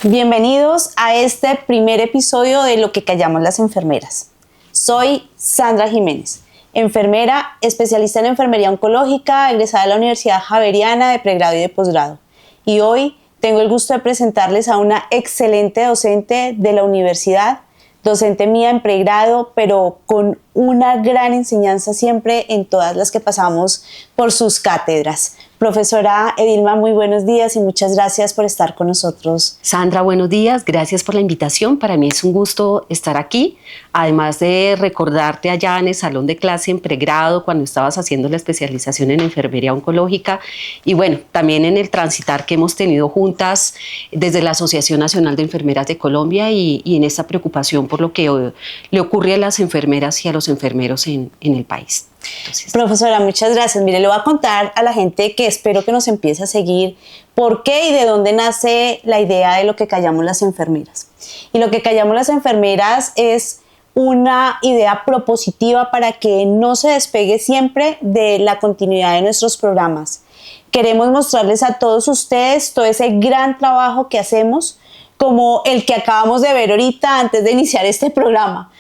Bienvenidos a este primer episodio de Lo que callamos las enfermeras. Soy Sandra Jiménez, enfermera, especialista en enfermería oncológica, egresada de la Universidad Javeriana de pregrado y de posgrado. Y hoy tengo el gusto de presentarles a una excelente docente de la universidad, docente mía en pregrado, pero con una gran enseñanza siempre en todas las que pasamos por sus cátedras. Profesora Edilma, muy buenos días y muchas gracias por estar con nosotros. Sandra, buenos días, gracias por la invitación. Para mí es un gusto estar aquí, además de recordarte allá en el salón de clase en pregrado cuando estabas haciendo la especialización en enfermería oncológica y bueno, también en el transitar que hemos tenido juntas desde la Asociación Nacional de Enfermeras de Colombia y en esta preocupación por lo que le ocurre a las enfermeras y a los enfermeros en el país. Entonces, profesora, muchas gracias. Mire, le voy a contar a la gente que espero que nos empiece a seguir por qué y de dónde nace la idea de lo que callamos las enfermeras. Y lo que callamos las enfermeras es una idea propositiva para que no se despegue siempre de la continuidad de nuestros programas. Queremos mostrarles a todos ustedes todo ese gran trabajo que hacemos, como el que acabamos de ver ahorita antes de iniciar este programa.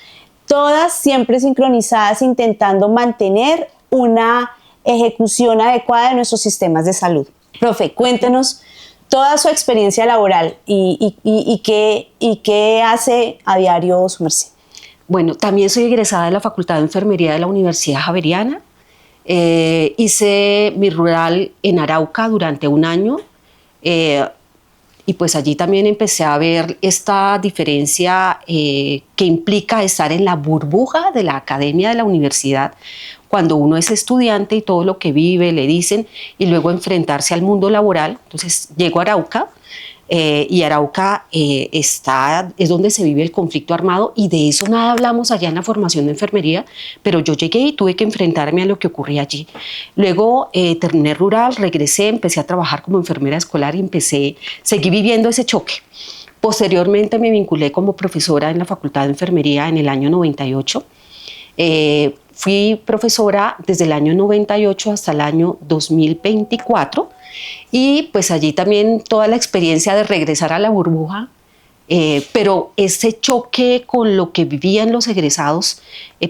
Todas siempre sincronizadas intentando mantener una ejecución adecuada de nuestros sistemas de salud. Profe, cuéntenos toda su experiencia laboral y qué hace a diario su merced. Bueno, también soy egresada de la Facultad de Enfermería de la Universidad Javeriana. Hice mi rural en Arauca durante un año. Y pues allí también empecé a ver esta diferencia que implica estar en la burbuja de la academia de la universidad cuando uno es estudiante y todo lo que vive, le dicen, y luego enfrentarse al mundo laboral. Entonces llego a Arauca y Arauca es donde se vive el conflicto armado y de eso nada hablamos allá en la formación de enfermería, pero yo llegué y tuve que enfrentarme a lo que ocurría allí. Luego terminé rural, regresé, empecé a trabajar como enfermera escolar y seguí viviendo ese choque. Posteriormente me vinculé como profesora en la Facultad de Enfermería en el año 98. Fui profesora desde el año 98 hasta el año 2024 y pues allí también toda la experiencia de regresar a la burbuja, pero ese choque con lo que vivían los egresados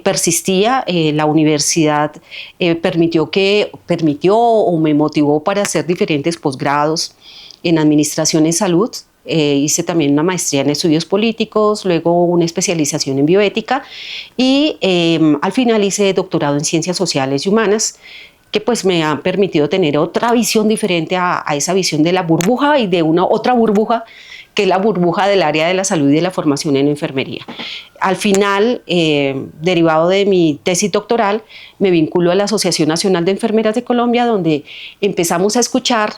persistía. La universidad permitió o me motivó para hacer diferentes posgrados en administración en salud. Hice también una maestría en estudios políticos, luego una especialización en bioética y al final hice doctorado en ciencias sociales y humanas, que pues me han permitido tener otra visión diferente a esa visión de la burbuja y de una otra burbuja, que es la burbuja del área de la salud y de la formación en enfermería. Al final, derivado de mi tesis doctoral, me vinculo a la Asociación Nacional de Enfermeras de Colombia, donde empezamos a escuchar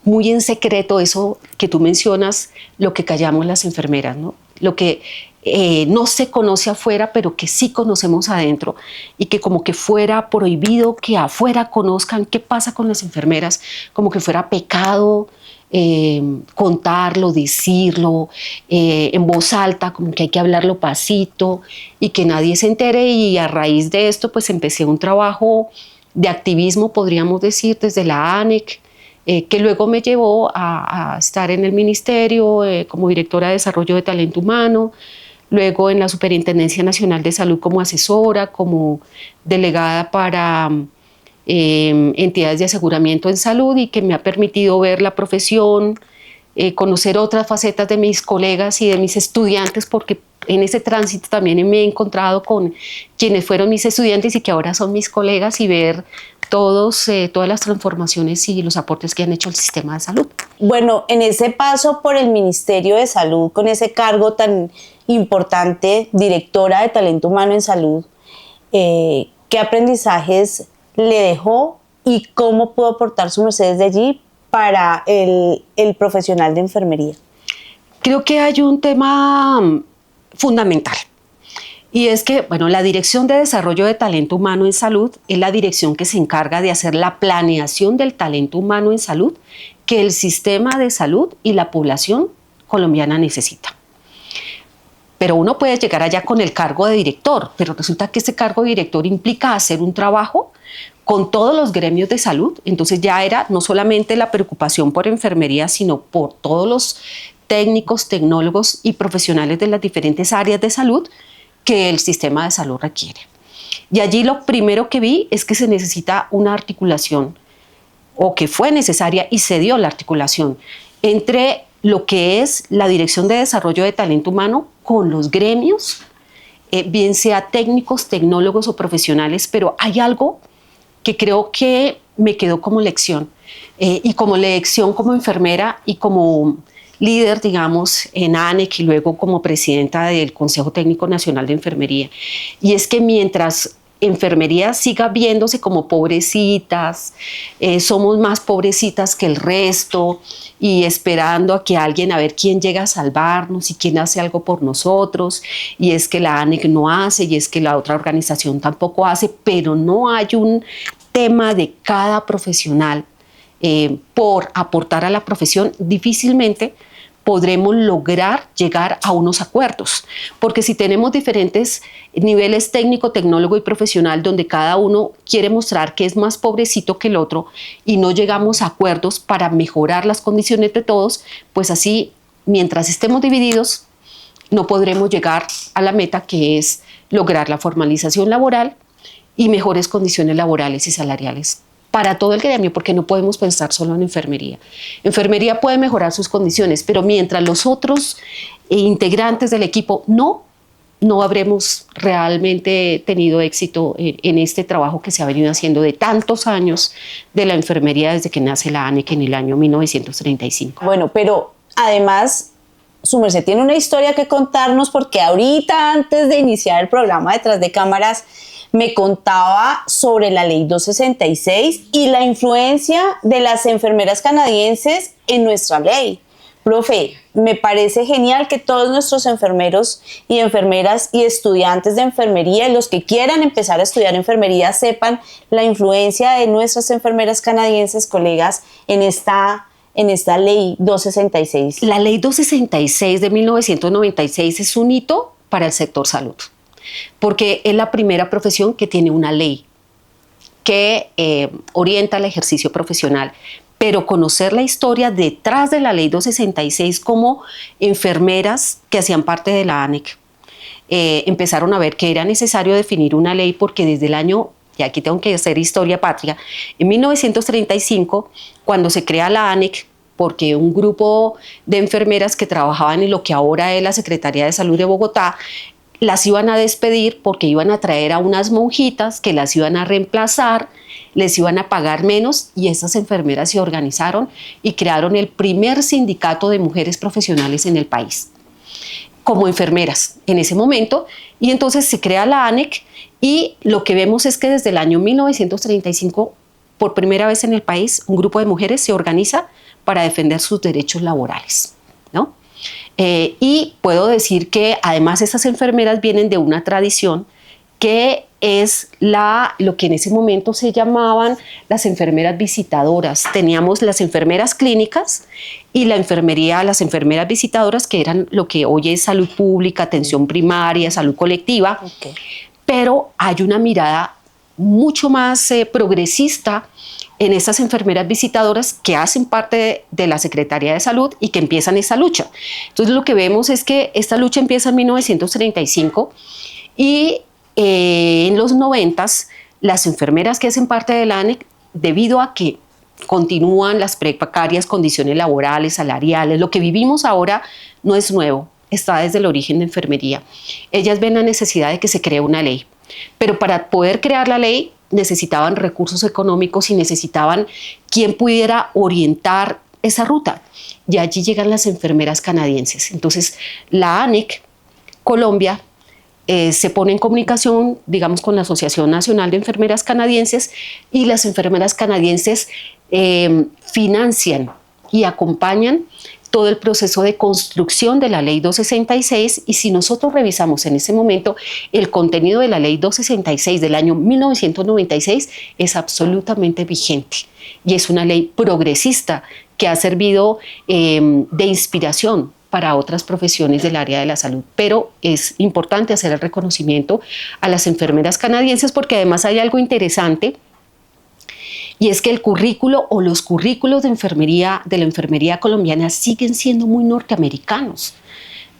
muy en secreto eso que tú mencionas, lo que callamos las enfermeras, ¿no? Lo que no se conoce afuera, pero que sí conocemos adentro, y que como que fuera prohibido que afuera conozcan qué pasa con las enfermeras, como que fuera pecado contarlo, decirlo en voz alta, como que hay que hablarlo pasito y que nadie se entere. Y a raíz de esto pues empecé un trabajo de activismo, podríamos decir, desde la ANEC, que luego me llevó a estar en el ministerio como directora de desarrollo de talento humano, luego en la Superintendencia Nacional de Salud como asesora, como delegada para entidades de aseguramiento en salud, y que me ha permitido ver la profesión, conocer otras facetas de mis colegas y de mis estudiantes, porque en ese tránsito también me he encontrado con quienes fueron mis estudiantes y que ahora son mis colegas, y ver todas las transformaciones y los aportes que han hecho al sistema de salud. Bueno, en ese paso por el Ministerio de Salud, con ese cargo tan importante, directora de talento humano en salud, ¿qué aprendizajes le dejó y cómo pudo aportar su merced desde allí para el profesional de enfermería? Creo que hay un tema fundamental. Y es que, bueno, la Dirección de Desarrollo de Talento Humano en Salud es la dirección que se encarga de hacer la planeación del talento humano en salud que el sistema de salud y la población colombiana necesita. Pero uno puede llegar allá con el cargo de director, pero resulta que ese cargo de director implica hacer un trabajo con todos los gremios de salud. Entonces ya era no solamente la preocupación por enfermería, sino por todos los técnicos, tecnólogos y profesionales de las diferentes áreas de salud que el sistema de salud requiere. Y allí lo primero que vi es que se necesita una articulación, o que fue necesaria y se dio la articulación entre lo que es la Dirección de Desarrollo de Talento Humano con los gremios, bien sea técnicos, tecnólogos o profesionales, pero hay algo que creo que me quedó como lección, y como lección como enfermera y como líder, digamos, en ANEC y luego como presidenta del Consejo Técnico Nacional de Enfermería. Y es que mientras enfermería siga viéndose como pobrecitas, somos más pobrecitas que el resto y esperando a que alguien, a ver quién llega a salvarnos y quién hace algo por nosotros, y es que la ANEC no hace y es que la otra organización tampoco hace, pero no hay un tema de cada profesional por aportar a la profesión, difícilmente podremos lograr llegar a unos acuerdos, porque si tenemos diferentes niveles técnico, tecnólogo y profesional donde cada uno quiere mostrar que es más pobrecito que el otro y no llegamos a acuerdos para mejorar las condiciones de todos, pues así, mientras estemos divididos, no podremos llegar a la meta, que es lograr la formalización laboral y mejores condiciones laborales y salariales para todo el gremio, porque no podemos pensar solo en enfermería. Enfermería puede mejorar sus condiciones, pero mientras los otros integrantes del equipo no habremos realmente tenido éxito en este trabajo que se ha venido haciendo de tantos años de la enfermería desde que nace la ANEC en el año 1935. Bueno, pero además, su merced tiene una historia que contarnos, porque ahorita, antes de iniciar el programa Detrás de Cámaras, me contaba sobre la Ley 266 y la influencia de las enfermeras canadienses en nuestra ley. Profe, me parece genial que todos nuestros enfermeros y enfermeras y estudiantes de enfermería, y los que quieran empezar a estudiar enfermería, sepan la influencia de nuestras enfermeras canadienses, colegas, en esta Ley 266. La Ley 266 de 1996 es un hito para el sector salud, porque es la primera profesión que tiene una ley que orienta el ejercicio profesional. Pero conocer la historia detrás de la Ley 266, como enfermeras que hacían parte de la ANEC empezaron a ver que era necesario definir una ley, porque desde el año, y aquí tengo que hacer historia patria, en 1935, cuando se crea la ANEC, porque un grupo de enfermeras que trabajaban en lo que ahora es la Secretaría de Salud de Bogotá, las iban a despedir porque iban a traer a unas monjitas que las iban a reemplazar, les iban a pagar menos, y esas enfermeras se organizaron y crearon el primer sindicato de mujeres profesionales en el país, como enfermeras en ese momento. Y entonces se crea la ANEC, y lo que vemos es que desde el año 1935, por primera vez en el país, un grupo de mujeres se organiza para defender sus derechos laborales, ¿no? Y puedo decir que además esas enfermeras vienen de una tradición que es lo que en ese momento se llamaban las enfermeras visitadoras. Teníamos las enfermeras clínicas y las enfermeras visitadoras, que eran lo que hoy es salud pública, atención primaria, salud colectiva. Okay. Pero hay una mirada mucho más progresista en esas enfermeras visitadoras que hacen parte de la Secretaría de Salud y que empiezan esa lucha. Entonces lo que vemos es que esta lucha empieza en 1935, y en los 90s las enfermeras que hacen parte de la ANEC, debido a que continúan las precarias condiciones laborales, salariales, lo que vivimos ahora no es nuevo, está desde el origen de enfermería. Ellas ven la necesidad de que se cree una ley, pero para poder crear la ley necesitaban recursos económicos y necesitaban quien pudiera orientar esa ruta. Y allí llegan las enfermeras canadienses. Entonces, la ANEC Colombia se pone en comunicación, digamos, con la Asociación Nacional de Enfermeras Canadienses, y las enfermeras canadienses financian y acompañan todo el proceso de construcción de la Ley 266, y si nosotros revisamos en ese momento el contenido de la Ley 266 del año 1996, es absolutamente vigente, y es una ley progresista que ha servido de inspiración para otras profesiones del área de la salud. Pero es importante hacer el reconocimiento a las enfermeras canadienses, porque además hay algo interesante. y es que el currículo o los currículos de la enfermería colombiana siguen siendo muy norteamericanos,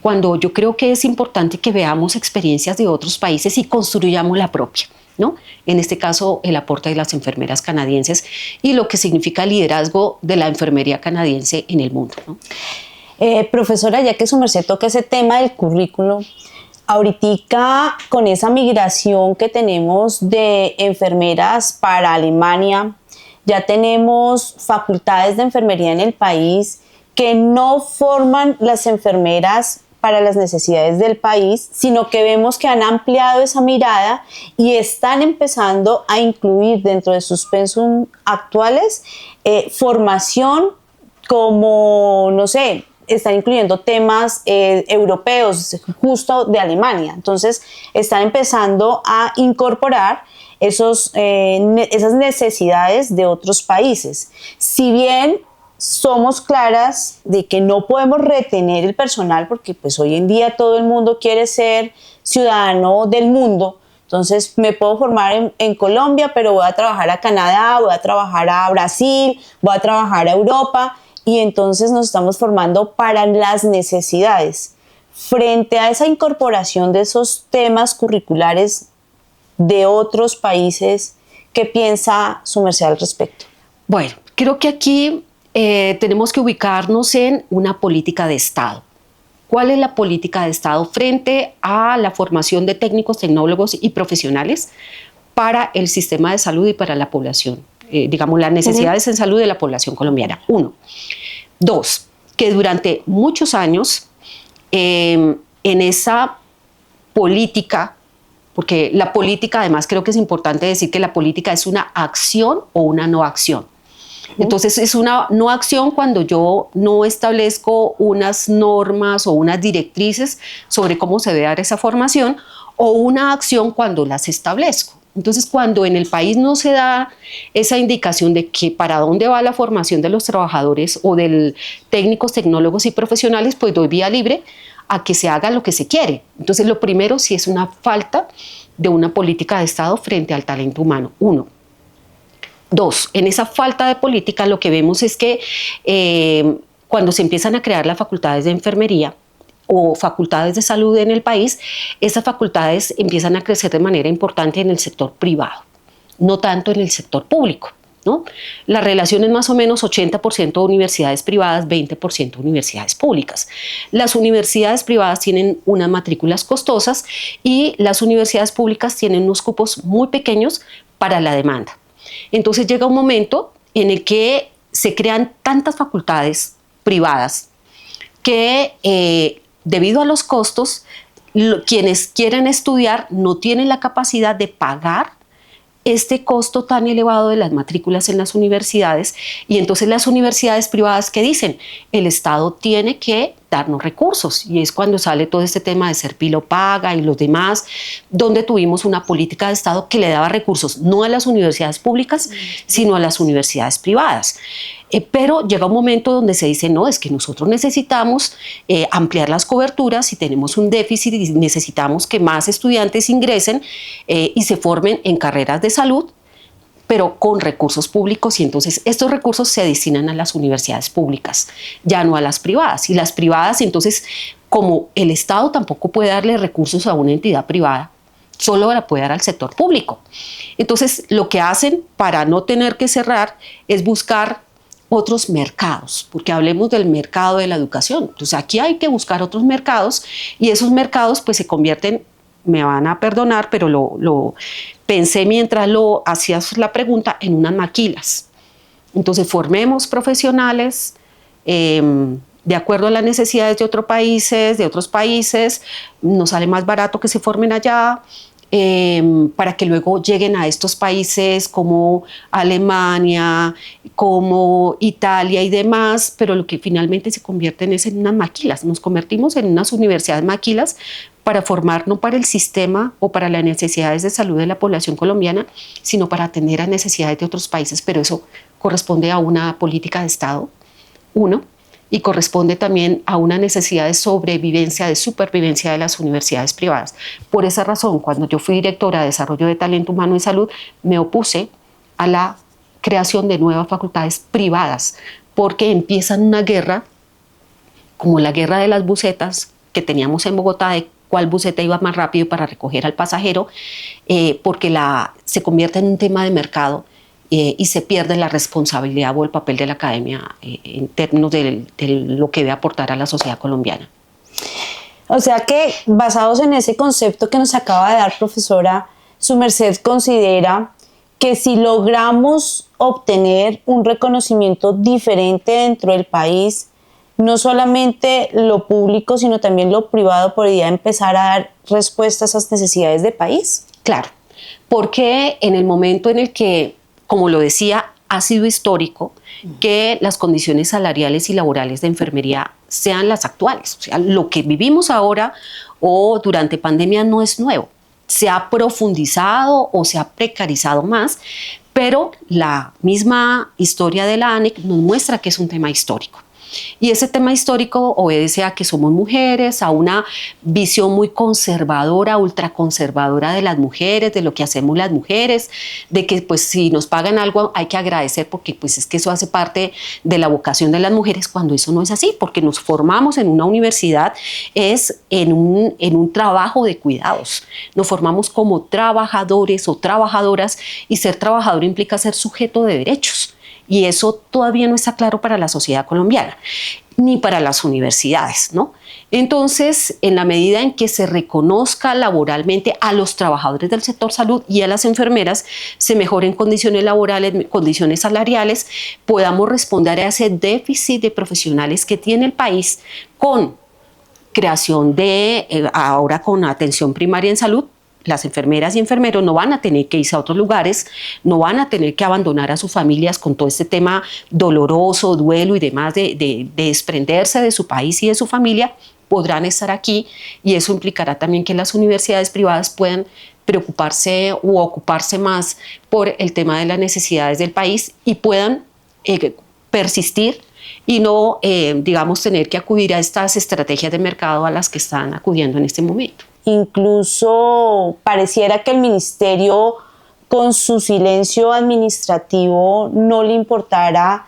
cuando yo creo que es importante que veamos experiencias de otros países y construyamos la propia, ¿no? En este caso, el aporte de las enfermeras canadienses y lo que significa el liderazgo de la enfermería canadiense en el mundo, ¿no? Profesora, ya que su merced toca ese tema del currículo, ahorita con esa migración que tenemos de enfermeras para Alemania, ya tenemos facultades de enfermería en el país que no forman las enfermeras para las necesidades del país, sino que vemos que han ampliado esa mirada y están empezando a incluir dentro de sus pensum actuales formación como, no sé, están incluyendo temas europeos, justo de Alemania. Entonces, están empezando a incorporar esas necesidades de otros países. Si bien somos claras de que no podemos retener el personal, porque pues hoy en día todo el mundo quiere ser ciudadano del mundo, entonces me puedo formar en Colombia, pero voy a trabajar a Canadá, voy a trabajar a Brasil, voy a trabajar a Europa, y entonces nos estamos formando para las necesidades. Frente a esa incorporación de esos temas curriculares de otros países, ¿qué piensa su merced al respecto? Bueno, creo que aquí tenemos que ubicarnos en una política de Estado. ¿Cuál es la política de Estado frente a la formación de técnicos, tecnólogos y profesionales para el sistema de salud y para la población? Digamos, las necesidades en salud de la población colombiana. 1. 2, que durante muchos años en esa política, porque la política, además creo que es importante decir que la política es una acción o una no acción. Entonces es una no acción cuando yo no establezco unas normas o unas directrices sobre cómo se debe dar esa formación, o una acción cuando las establezco. Entonces, cuando en el país no se da esa indicación de que para dónde va la formación de los trabajadores o de técnicos, tecnólogos y profesionales, pues doy vía libre a que se haga lo que se quiere. Entonces, lo primero sí es una falta de una política de Estado frente al talento humano. 1. 2, en esa falta de política lo que vemos es que cuando se empiezan a crear las facultades de enfermería o facultades de salud en el país, esas facultades empiezan a crecer de manera importante en el sector privado, no tanto en el sector público, ¿no? La relación es más o menos 80% universidades privadas, 20% universidades públicas. Las universidades privadas tienen unas matrículas costosas y las universidades públicas tienen unos cupos muy pequeños para la demanda. Entonces llega un momento en el que se crean tantas facultades privadas que debido a los costos, quienes quieren estudiar no tienen la capacidad de pagar este costo tan elevado de las matrículas en las universidades, y entonces las universidades privadas, ¿qué dicen? El Estado tiene que darnos recursos, y es cuando sale todo este tema de Serpilo Paga y los demás, donde tuvimos una política de Estado que le daba recursos no a las universidades públicas, sino a las universidades privadas. Pero llega un momento donde se dice, no, es que nosotros necesitamos ampliar las coberturas y tenemos un déficit y necesitamos que más estudiantes ingresen y se formen en carreras de salud, pero con recursos públicos, y entonces estos recursos se destinan a las universidades públicas, ya no a las privadas. Y las privadas, entonces, como el Estado tampoco puede darle recursos a una entidad privada, solo la puede dar al sector público. Entonces, lo que hacen para no tener que cerrar es buscar otros mercados, porque hablemos del mercado de la educación. Entonces aquí hay que buscar otros mercados, y esos mercados pues se convierten, me van a perdonar, pero lo pensé mientras lo hacías la pregunta, en unas maquilas. Entonces formemos profesionales de acuerdo a las necesidades de otros países, nos sale más barato que se formen allá, para que luego lleguen a estos países como Alemania, como Italia y demás, pero lo que finalmente se convierten es en unas maquilas. Nos convertimos en unas universidades maquilas para formar no para el sistema o para las necesidades de salud de la población colombiana, sino para atender a necesidades de otros países, pero eso corresponde a una política de Estado, y corresponde también a una necesidad de sobrevivencia, de supervivencia de las universidades privadas. Por esa razón, cuando yo fui directora de Desarrollo de Talento Humano en Salud, me opuse a la creación de nuevas facultades privadas, porque empiezan una guerra, como la guerra de las busetas que teníamos en Bogotá, de cuál buseta iba más rápido para recoger al pasajero, porque se convierte en un tema de mercado y se pierde la responsabilidad o el papel de la academia en términos de lo que debe aportar a la sociedad colombiana. O sea que, basados en ese concepto que nos acaba de dar, profesora, su merced considera que si logramos obtener un reconocimiento diferente dentro del país, no solamente lo público, sino también lo privado podría empezar a dar respuesta a esas necesidades de país. Claro, porque en el momento en el que, como lo decía, ha sido histórico que las condiciones salariales y laborales de enfermería sean las actuales. O sea, lo que vivimos ahora o durante pandemia no es nuevo. Se ha profundizado o se ha precarizado más, pero la misma historia de la ANEC nos muestra que es un tema histórico. Y ese tema histórico obedece a que somos mujeres, a una visión muy conservadora, ultraconservadora de las mujeres, de lo que hacemos las mujeres, de que pues si nos pagan algo hay que agradecer porque pues es que eso hace parte de la vocación de las mujeres, cuando eso no es así, porque nos formamos en una universidad, es en un trabajo de cuidados. Nos formamos como trabajadores o trabajadoras y ser trabajador implica ser sujeto de derechos. Y eso todavía no está claro para la sociedad colombiana, ni para las universidades, ¿no? Entonces, en la medida en que se reconozca laboralmente a los trabajadores del sector salud y a las enfermeras, se mejoren condiciones laborales, condiciones salariales, podamos responder a ese déficit de profesionales que tiene el país con creación ahora con atención primaria en salud. Las enfermeras y enfermeros no van a tener que irse a otros lugares, no van a tener que abandonar a sus familias con todo este tema doloroso, duelo y demás de desprenderse de su país y de su familia, podrán estar aquí y eso implicará también que las universidades privadas puedan preocuparse u ocuparse más por el tema de las necesidades del país y puedan persistir y no, digamos, tener que acudir a estas estrategias de mercado a las que están acudiendo en este momento. Incluso pareciera que el ministerio, con su silencio administrativo, no le importara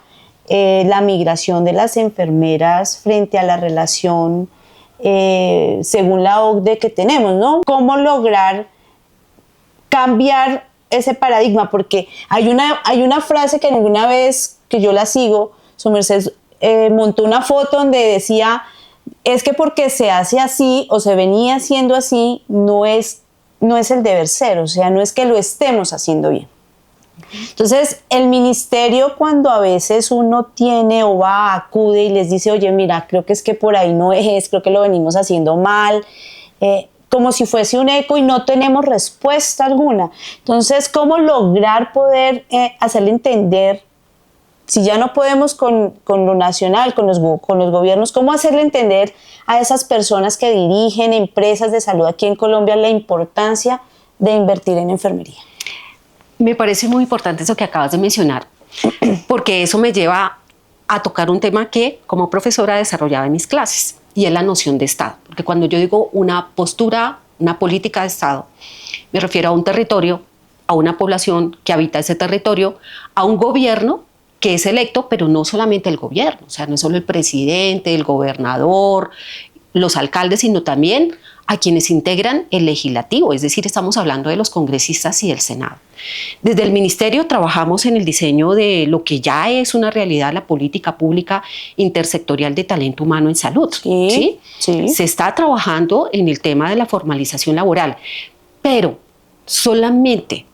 la migración de las enfermeras frente a la relación, según la OCDE, que tenemos, ¿no? ¿Cómo lograr cambiar ese paradigma? Porque hay una frase que alguna vez que yo la sigo, su merced montó una foto donde decía: es que porque se hace así o se venía haciendo así, no es el deber ser, o sea, no es que lo estemos haciendo bien. Entonces, el ministerio, cuando a veces uno tiene o va, acude y les dice: oye, mira, creo que es que por ahí no es, creo que lo venimos haciendo mal, como si fuese un eco y no tenemos respuesta alguna. Entonces, ¿cómo lograr poder hacerle entender? Si ya no podemos con lo nacional, con los gobiernos, ¿cómo hacerle entender a esas personas que dirigen empresas de salud aquí en Colombia la importancia de invertir en enfermería? Me parece muy importante eso que acabas de mencionar, porque eso me lleva a tocar un tema que como profesora desarrollaba en mis clases, y es la noción de Estado. Porque cuando yo digo una postura, una política de Estado, me refiero a un territorio, a una población que habita ese territorio, a un gobierno que es electo, pero no solamente el gobierno, o sea, no es solo el presidente, el gobernador, los alcaldes, sino también a quienes integran el legislativo, es decir, estamos hablando de los congresistas y del Senado. Desde el ministerio trabajamos en el diseño de lo que ya es una realidad, la política pública intersectorial de talento humano en salud. ¿Sí? Sí. Se está trabajando en el tema de la formalización laboral, pero solamente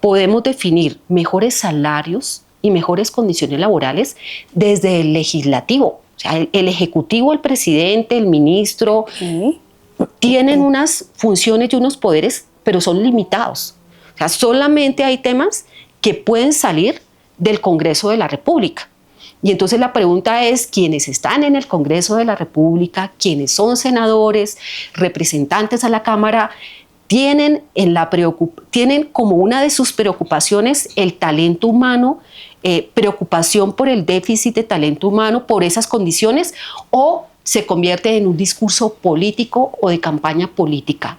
podemos definir mejores salarios y mejores condiciones laborales desde el legislativo. O sea, el ejecutivo, el presidente, el ministro, tienen unas funciones y unos poderes, pero son limitados. O sea, solamente hay temas que pueden salir del Congreso de la República. Y entonces la pregunta es: quienes están en el Congreso de la República, quienes son senadores, representantes a la Cámara, tienen como una de sus preocupaciones el talento humano, preocupación por el déficit de talento humano, por esas condiciones, o se convierte en un discurso político o de campaña política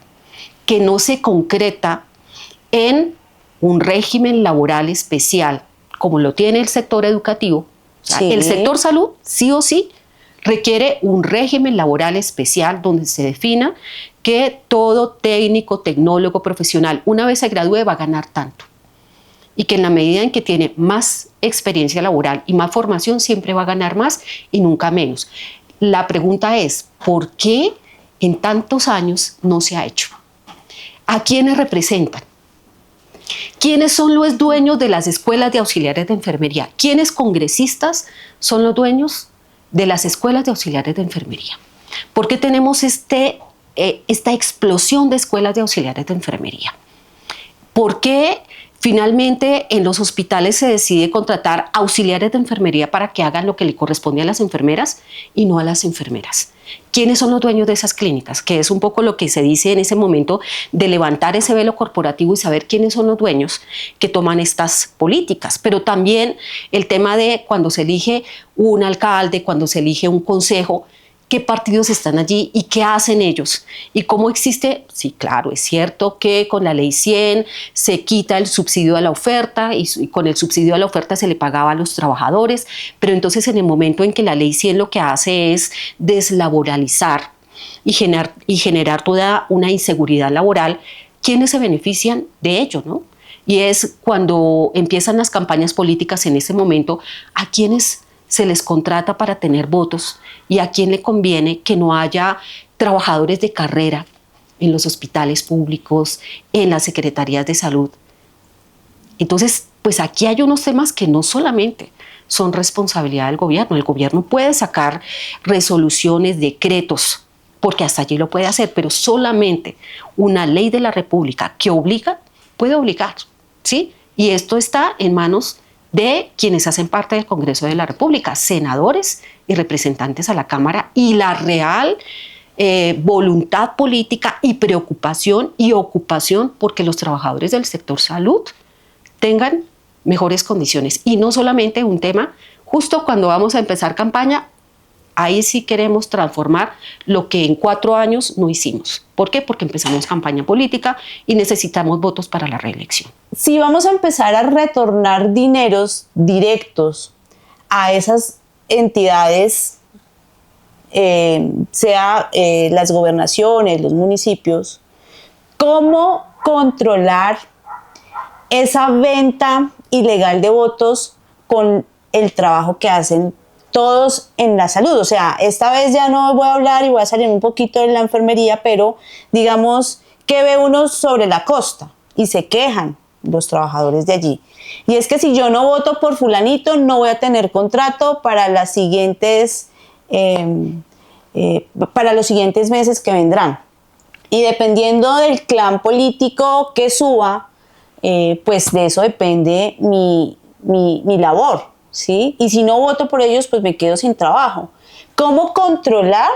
que no se concreta en un régimen laboral especial como lo tiene el sector educativo, o sea, Sí. el sector salud sí o sí requiere un régimen laboral especial donde se defina que todo técnico, tecnólogo, profesional, una vez se gradúe va a ganar tanto. Y que en la medida en que tiene más experiencia laboral y más formación, siempre va a ganar más y nunca menos. La pregunta es, ¿por qué en tantos años no se ha hecho? ¿A quiénes representan? ¿Quiénes son los dueños de las escuelas de auxiliares de enfermería? ¿Quiénes congresistas son los dueños de las escuelas de auxiliares de enfermería? ¿Por qué tenemos esta explosión de escuelas de auxiliares de enfermería? ¿Por qué finalmente en los hospitales se decide contratar auxiliares de enfermería para que hagan lo que le corresponde a las enfermeras y no a las enfermeras? ¿Quiénes son los dueños de esas clínicas? Que es un poco lo que se dice en ese momento de levantar ese velo corporativo y saber quiénes son los dueños que toman estas políticas. Pero también el tema de cuando se elige un alcalde, cuando se elige un consejo, qué partidos están allí y qué hacen ellos y cómo existe. Sí, claro, es cierto que con la ley 100 se quita el subsidio a la oferta y con el subsidio a la oferta se le pagaba a los trabajadores, pero entonces en el momento en que la ley 100 lo que hace es deslaboralizar y generar toda una inseguridad laboral, ¿quiénes se benefician de ello, no? Y es cuando empiezan las campañas políticas en ese momento, a quienes se les contrata para tener votos y a quién le conviene que no haya trabajadores de carrera en los hospitales públicos, en las secretarías de salud. Entonces, pues aquí hay unos temas que no solamente son responsabilidad del gobierno. El gobierno puede sacar resoluciones, decretos, porque hasta allí lo puede hacer, pero solamente una ley de la República que obliga, puede obligar, ¿sí? Y esto está en manos de quienes hacen parte del Congreso de la República, senadores y representantes a la Cámara, y la real voluntad política y preocupación y ocupación porque los trabajadores del sector salud tengan mejores condiciones. Y no solamente un tema, justo cuando vamos a empezar campaña, ahí sí queremos transformar lo que en 4 años no hicimos. ¿Por qué? Porque empezamos campaña política y necesitamos votos para la reelección. Si vamos a empezar a retornar dineros directos a esas entidades, sea las gobernaciones, los municipios, ¿cómo controlar esa venta ilegal de votos con el trabajo que hacen todos en la salud? O sea, esta vez ya no voy a hablar y voy a salir un poquito de la enfermería, pero digamos que ve uno sobre la costa y se quejan los trabajadores de allí. Y es que si yo no voto por fulanito, no voy a tener contrato para las siguientes, para los siguientes meses que vendrán. Y dependiendo del clan político que suba, pues de eso depende mi labor, ¿sí? Y si no voto por ellos, pues me quedo sin trabajo. ¿Cómo controlar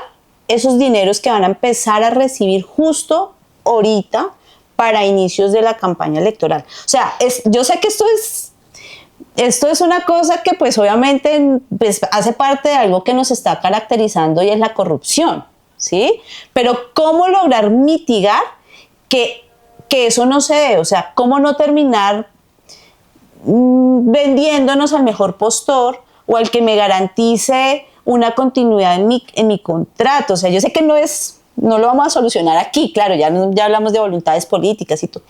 esos dineros que van a empezar a recibir justo ahorita para inicios de la campaña electoral? O sea, yo sé que esto es una cosa que pues obviamente pues, hace parte de algo que nos está caracterizando y es la corrupción, ¿sí? Pero ¿cómo lograr mitigar que eso no se dé? O sea, ¿cómo no terminar vendiéndonos al mejor postor o al que me garantice una continuidad en mi contrato? O sea, yo sé que no lo vamos a solucionar aquí, claro, ya hablamos de voluntades políticas y todo,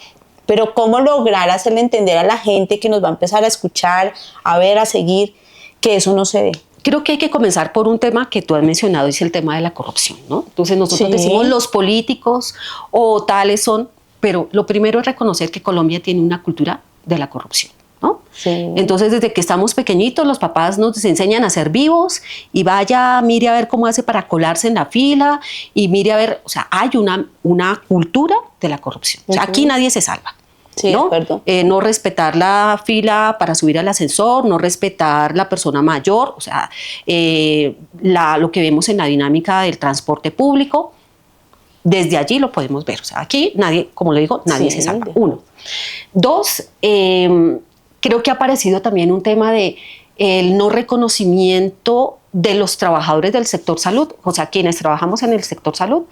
pero ¿cómo lograr hacerle entender a la gente que nos va a empezar a escuchar, a ver, a seguir, que eso no se dé? Creo que hay que comenzar por un tema que tú has mencionado, es el tema de la corrupción, ¿no? Entonces nosotros decimos los políticos o tales son, pero lo primero es reconocer que Colombia tiene una cultura de la corrupción, ¿no? Sí. Entonces, desde que estamos pequeñitos, los papás nos enseñan a ser vivos y vaya, mire a ver cómo hace para colarse en la fila y mire a ver, o sea, hay una cultura de la corrupción. O sea, aquí nadie se salva. Sí, ¿no? No respetar la fila para subir al ascensor, no respetar la persona mayor, o sea, lo que vemos en la dinámica del transporte público, desde allí lo podemos ver. O sea, aquí nadie, como le digo, nadie se salva. 1. 2, creo que ha aparecido también un tema de el no reconocimiento de los trabajadores del sector salud, o sea, quienes trabajamos en el sector salud,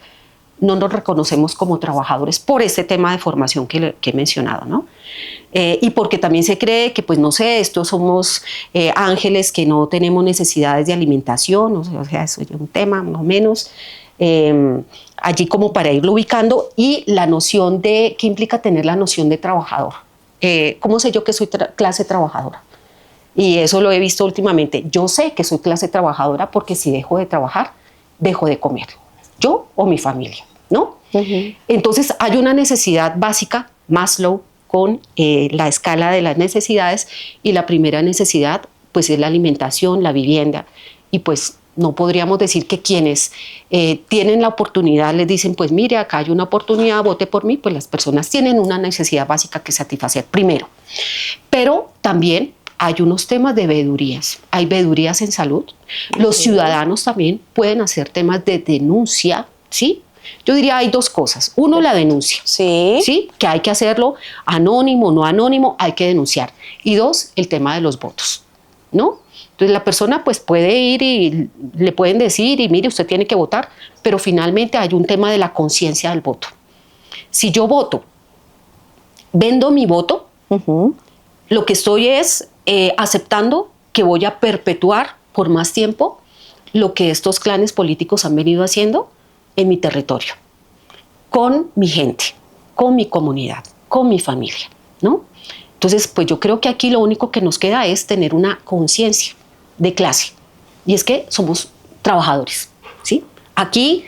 no nos reconocemos como trabajadores por este tema de formación que he mencionado, ¿no? Y porque también se cree que, pues no sé, estos somos ángeles que no tenemos necesidades de alimentación, o sea, eso es un tema más o menos, allí como para irlo ubicando, y la noción de, ¿qué implica tener la noción de trabajador? ¿Cómo sé yo que soy clase trabajadora? Y eso lo he visto últimamente. Yo sé que soy clase trabajadora porque si dejo de trabajar, dejo de comer, yo o mi familia, ¿no? Entonces hay una necesidad básica, Maslow, con la escala de las necesidades, y la primera necesidad pues es la alimentación, la vivienda, y pues no podríamos decir que quienes tienen la oportunidad les dicen, pues mire, acá hay una oportunidad, vote por mí. Pues las personas tienen una necesidad básica que satisfacer primero, pero también hay unos temas de veedurías, hay veedurías en salud, los ciudadanos también pueden hacer temas de denuncia, ¿sí? Yo diría hay dos cosas. Uno, la denuncia, ¿sí? Que hay que hacerlo anónimo, no anónimo, hay que denunciar. Y dos, el tema de los votos, ¿no? Entonces la persona pues puede ir y le pueden decir, y mire, usted tiene que votar, pero finalmente hay un tema de la conciencia del voto. Si yo voto, vendo mi voto, lo que estoy es aceptando que voy a perpetuar por más tiempo lo que estos clanes políticos han venido haciendo en mi territorio, con mi gente, con mi comunidad, con mi familia, ¿no? Entonces, pues yo creo que aquí lo único que nos queda es tener una conciencia de clase, y es que somos trabajadores, ¿sí? Aquí,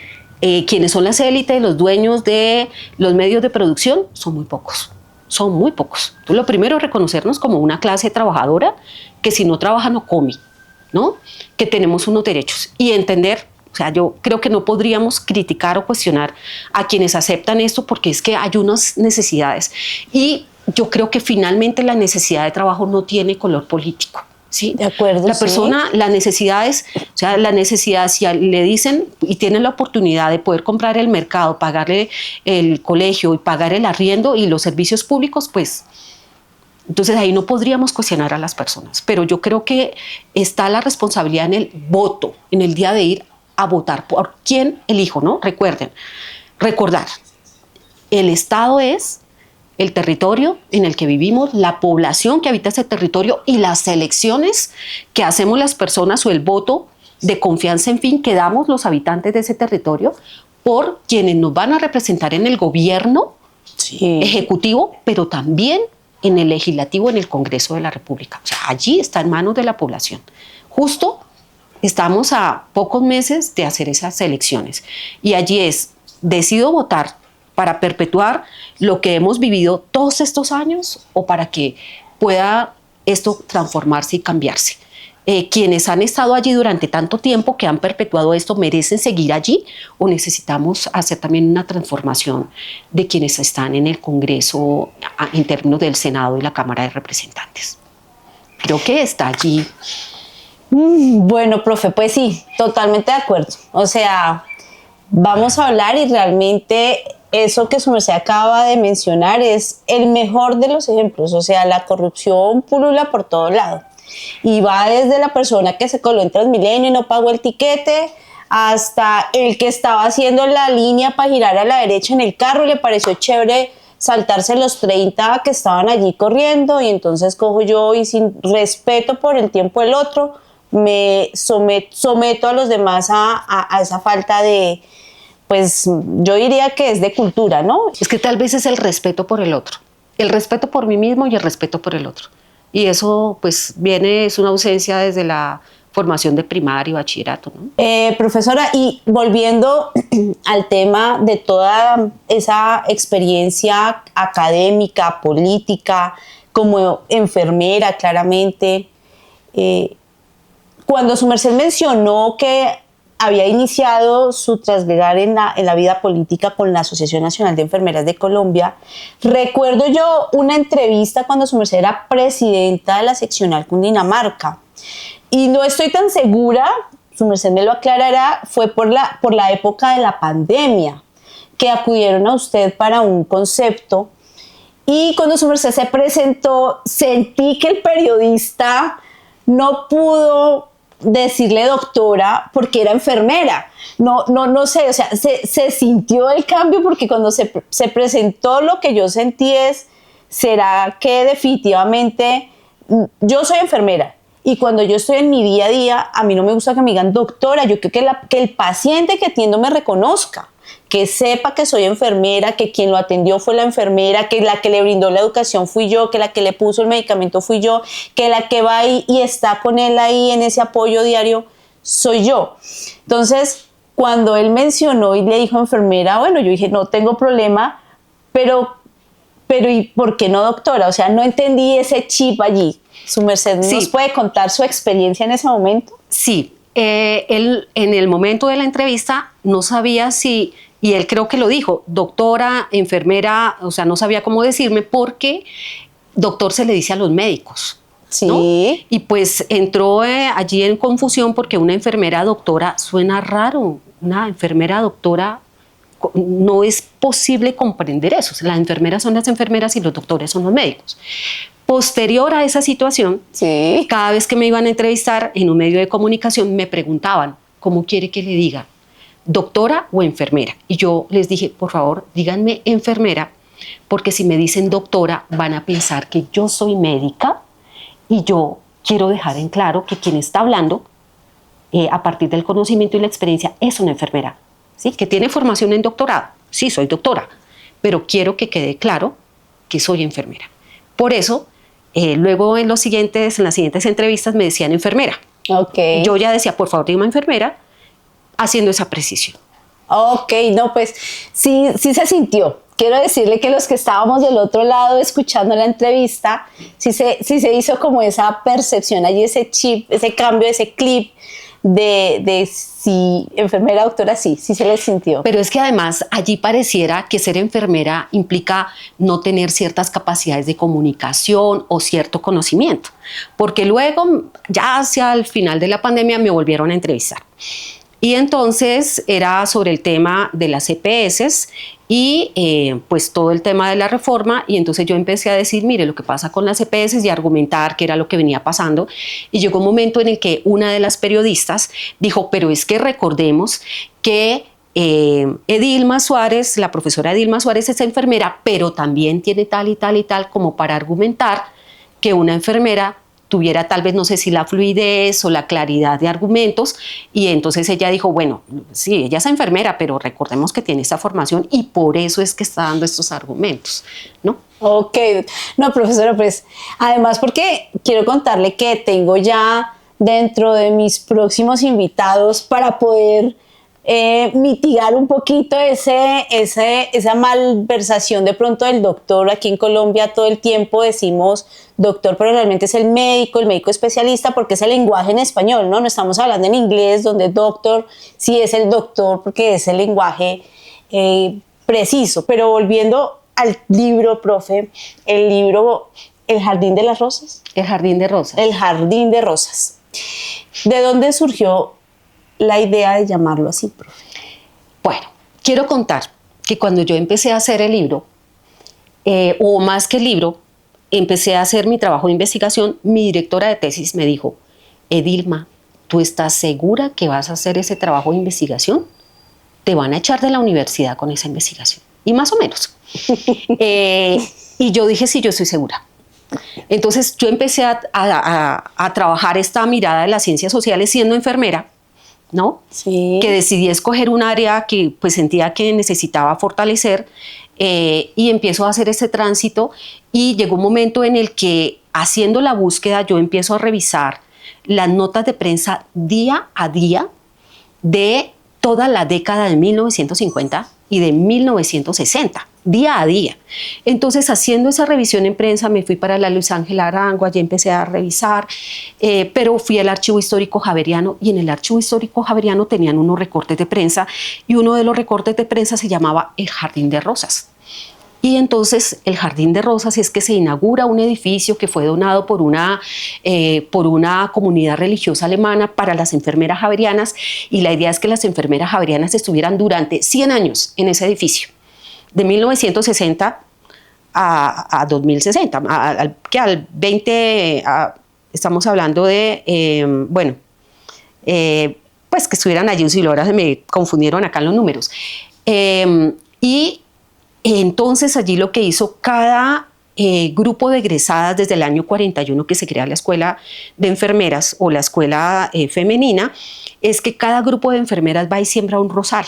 quienes son las élites, los dueños de los medios de producción, son muy pocos. Son muy pocos. Entonces, lo primero es reconocernos como una clase trabajadora que si no trabaja no come, ¿no? Que tenemos unos derechos y entender. O sea, yo creo que no podríamos criticar o cuestionar a quienes aceptan esto, porque es que hay unas necesidades, y yo creo que finalmente la necesidad de trabajo no tiene color político. ¿Sí? De acuerdo. La persona, la necesidad es, o sea, la necesidad, si le dicen y tienen la oportunidad de poder comprar el mercado, pagarle el colegio y pagar el arriendo y los servicios públicos, pues entonces ahí no podríamos cuestionar a las personas. Pero yo creo que está la responsabilidad en el voto, en el día de ir a votar por quién elijo, ¿no? Recordar, el Estado es el territorio en el que vivimos, la población que habita ese territorio y las elecciones que hacemos las personas, o el voto de confianza, en fin, que damos los habitantes de ese territorio por quienes nos van a representar en el gobierno ejecutivo, pero también en el legislativo, en el Congreso de la República. O sea, allí está en manos de la población. Justo estamos a pocos meses de hacer esas elecciones, y allí es, decido votar para perpetuar lo que hemos vivido todos estos años, o para que pueda esto transformarse y cambiarse. Quienes han estado allí durante tanto tiempo, que han perpetuado esto, ¿merecen seguir allí, o necesitamos hacer también una transformación de quienes están en el Congreso en términos del Senado y la Cámara de Representantes? Creo que está allí. Bueno, profe, pues sí, totalmente de acuerdo. O sea, vamos a hablar, y realmente eso que su merced acaba de mencionar es el mejor de los ejemplos. O sea, la corrupción pulula por todo lado, y va desde la persona que se coló en Transmilenio y no pagó el tiquete, hasta el que estaba haciendo la línea para girar a la derecha en el carro y le pareció chévere saltarse los 30 que estaban allí corriendo, y entonces cojo yo y, sin respeto por el tiempo del otro, me someto a los demás a esa falta de, pues yo diría que es de cultura, ¿no? Es que tal vez es el respeto por el otro, el respeto por mí mismo y el respeto por el otro. Y eso pues es una ausencia desde la formación de primaria y bachillerato, ¿no? Profesora, y volviendo al tema de toda esa experiencia académica, política, como enfermera, claramente, cuando su merced mencionó que había iniciado su traslegar en la vida política con la Asociación Nacional de Enfermeras de Colombia, recuerdo yo una entrevista cuando su merced era presidenta de la seccional Cundinamarca, y no estoy tan segura, su merced me lo aclarará, fue por la época de la pandemia que acudieron a usted para un concepto, y cuando su merced se presentó, sentí que el periodista no pudo decirle doctora porque era enfermera. No sé, o sea, se sintió el cambio porque cuando se presentó lo que yo sentí es, ¿será que definitivamente yo soy enfermera? Y cuando yo estoy en mi día a día, a mí no me gusta que me digan doctora, yo creo que el paciente que atiendo me reconozca, que sepa que soy enfermera, que quien lo atendió fue la enfermera, que la que le brindó la educación fui yo, que la que le puso el medicamento fui yo, que la que va ahí y está con él ahí en ese apoyo diario soy yo. Entonces, cuando él mencionó y le dijo enfermera, bueno, yo dije, no tengo problema, pero ¿y por qué no doctora? O sea, no entendí ese chip allí. Su merced, ¿nos puede contar su experiencia en ese momento? Sí, él en el momento de la entrevista no sabía si, y él creo que lo dijo, doctora, enfermera, o sea, no sabía cómo decirme porque doctor se le dice a los médicos. Sí. ¿No? Y pues entró allí en confusión porque una enfermera doctora suena raro, una enfermera doctora no es posible comprender eso. Las enfermeras son las enfermeras y los doctores son los médicos. Posterior a esa situación, sí, cada vez que me iban a entrevistar en un medio de comunicación me preguntaban, ¿cómo quiere que le diga? ¿Doctora o enfermera? Y yo les dije, por favor, díganme enfermera, porque si me dicen doctora van a pensar que yo soy médica y yo quiero dejar en claro que quien está hablando a partir del conocimiento y la experiencia es una enfermera, ¿sí? Que tiene formación en doctorado. Sí, soy doctora, pero quiero que quede claro que soy enfermera. Por eso, luego en las siguientes entrevistas me decían enfermera. Okay. Yo ya decía, por favor, dígame enfermera, haciendo esa precisión. Ok, no, pues sí se sintió. Quiero decirle que los que estábamos del otro lado escuchando la entrevista, sí se hizo como esa percepción allí, ese chip, ese cambio, ese clip de si enfermera, doctora, sí se le sintió. Pero es que además allí pareciera que ser enfermera implica no tener ciertas capacidades de comunicación o cierto conocimiento, porque luego, ya hacia el final de la pandemia, me volvieron a entrevistar. Y entonces era sobre el tema de las EPS y pues todo el tema de la reforma, y entonces yo empecé a decir, mire, lo que pasa con las EPS y argumentar qué era lo que venía pasando, y llegó un momento en el que una de las periodistas dijo, pero es que recordemos que Edilma Suárez, la profesora Edilma Suárez es enfermera, pero también tiene tal y tal y tal, como para argumentar que una enfermera tuviera tal vez, no sé si la fluidez o la claridad de argumentos, y entonces ella dijo, bueno, sí, ella es enfermera, pero recordemos que tiene esta formación y por eso es que está dando estos argumentos, ¿no? Ok, no, profesora, pues además porque quiero contarle que tengo ya dentro de mis próximos invitados para poder mitigar un poquito esa malversación de pronto del doctor. Aquí en Colombia todo el tiempo decimos doctor, pero realmente es el médico especialista, porque es el lenguaje en español, ¿no? No estamos hablando en inglés, donde doctor sí es el doctor, porque es el lenguaje preciso. Pero volviendo al libro, profe, el libro El Jardín de las Rosas. El Jardín de Rosas. El Jardín de Rosas. ¿De dónde surgió la idea de llamarlo así, profe? Bueno, quiero contar que cuando yo empecé a hacer el libro, o más que el libro, empecé a hacer mi trabajo de investigación, mi directora de tesis me dijo, Edilma, ¿tú estás segura que vas a hacer ese trabajo de investigación? Te van a echar de la universidad con esa investigación. Y más o menos. Y yo dije, sí, yo estoy segura. Entonces yo empecé a trabajar esta mirada de las ciencias sociales siendo enfermera, ¿no? Sí. Que decidí escoger un área que pues sentía que necesitaba fortalecer, y empiezo a hacer ese tránsito, y llegó un momento en el que, haciendo la búsqueda, yo empiezo a revisar las notas de prensa día a día de toda la década de 1950 y de 1960, día a día. Entonces, haciendo esa revisión en prensa, me fui para la Luis Ángel Arango, allí empecé a revisar, pero fui al Archivo Histórico Javeriano, y en el Archivo Histórico Javeriano tenían unos recortes de prensa, y uno de los recortes de prensa se llamaba El Jardín de Rosas. Y entonces el Jardín de Rosas es que se inaugura un edificio que fue donado por una comunidad religiosa alemana para las enfermeras javerianas, y la idea es que las enfermeras javerianas estuvieran durante 100 años en ese edificio, de 1960 a 2060, que al 20, estamos hablando de, pues que estuvieran allí, si ahora se me confundieron acá en los números. Y entonces allí lo que hizo cada grupo de egresadas desde el año 41 que se crea la escuela de enfermeras o la escuela femenina, es que cada grupo de enfermeras va y siembra un rosal,